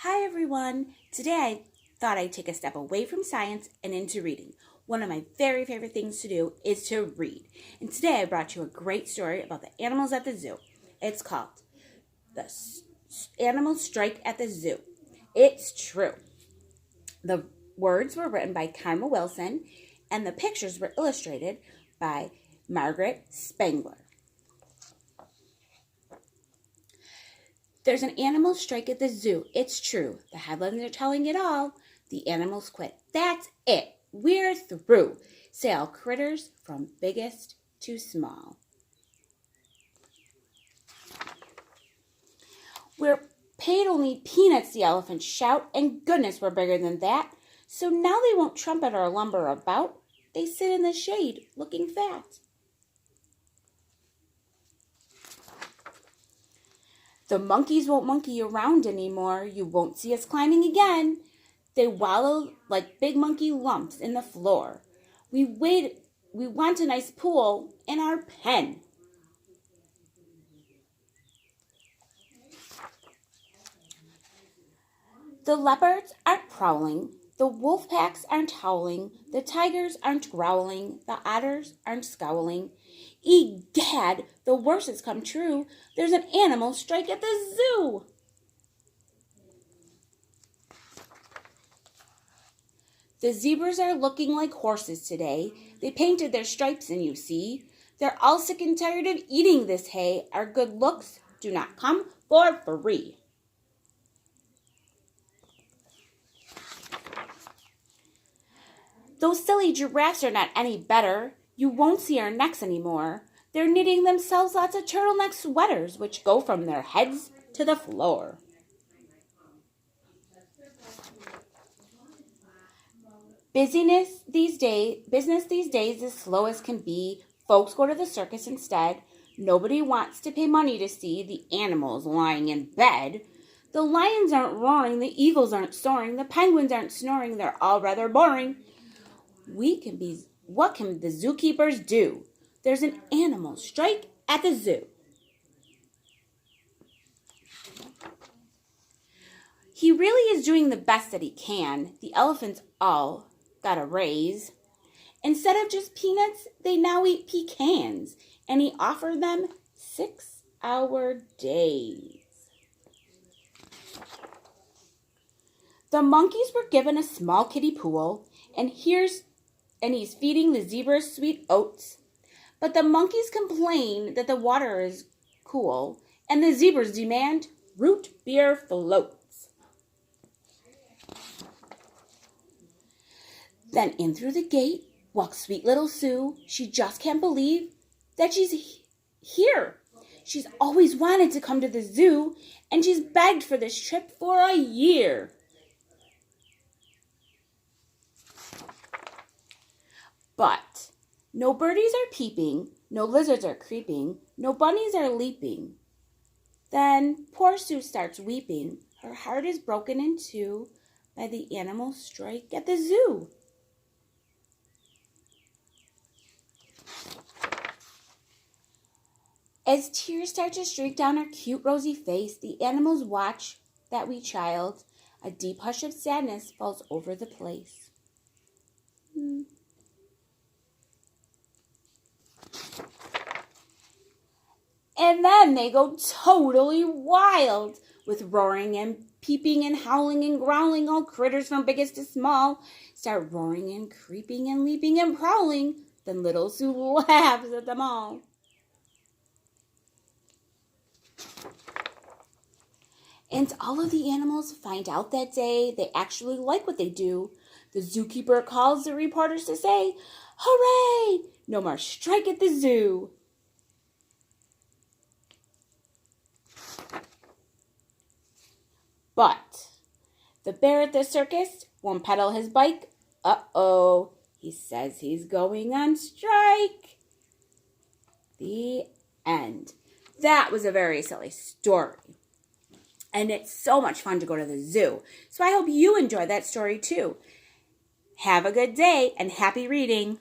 Hi everyone! Today I thought I'd take a step away from science and into reading. One of my very favorite things to do is to read. And today I brought you a great story about the animals at the zoo. It's called The Animal Strike at the Zoo. It's true. The words were written by Karma Wilson and the pictures were illustrated by Margaret Spangler. There's an animal strike at the zoo. It's true. The headlines are telling it all. The animals quit. That's it. We're through. Say all critters from biggest to small. We're paid only peanuts, the elephants shout, and goodness, we're bigger than that. So now they won't trumpet or lumber about. They sit in the shade looking fat. The monkeys won't monkey around anymore. You won't see us climbing again. They wallow like big monkey lumps in the floor. We want a nice pool in our pen. The leopards aren't prowling. The wolf packs aren't howling. The tigers aren't growling. The otters aren't scowling. Egad, the worst has come true. There's an animal strike at the zoo. The zebras are looking like horses today. They painted their stripes and you see. They're all sick and tired of eating this hay. Our good looks do not come for free. Those silly giraffes are not any better. You won't see our necks anymore. They're knitting themselves lots of turtleneck sweaters, which go from their heads to the floor. Business these days is slow as can be. Folks go to the circus instead. Nobody wants to pay money to see the animals lying in bed. The lions aren't roaring, the eagles aren't soaring, the penguins aren't snoring, they're all rather boring. What can the zookeepers do? There's an animal strike at the zoo. He really is doing the best that he can. The elephants all got a raise. Instead of just peanuts, they now eat pecans. And he offered them 6-hour days. The monkeys were given a small kiddie pool, and he's feeding the zebras sweet oats. But the monkeys complain that the water is cool, and the zebras demand root beer floats. Then in through the gate walks sweet little Sue. She just can't believe that she's here. She's always wanted to come to the zoo, and she's begged for this trip for a year. But no birdies are peeping, no lizards are creeping, no bunnies are leaping. Then poor Sue starts weeping. Her heart is broken in two by the animal strike at the zoo. As tears start to streak down her cute rosy face, the animals watch that wee child. A deep hush of sadness falls over the place. And then they go totally wild with roaring and peeping and howling and growling. All critters from biggest to small start roaring and creeping and leaping and prowling. Then little Sue laughs at them all. And all of the animals find out that day they actually like what they do. The zookeeper calls the reporters to say, "Hooray! No more strike at the zoo." But the bear at the circus won't pedal his bike. Uh-oh, he says he's going on strike. The end. That was a very silly story. And it's so much fun to go to the zoo. So I hope you enjoy that story too. Have a good day and happy reading.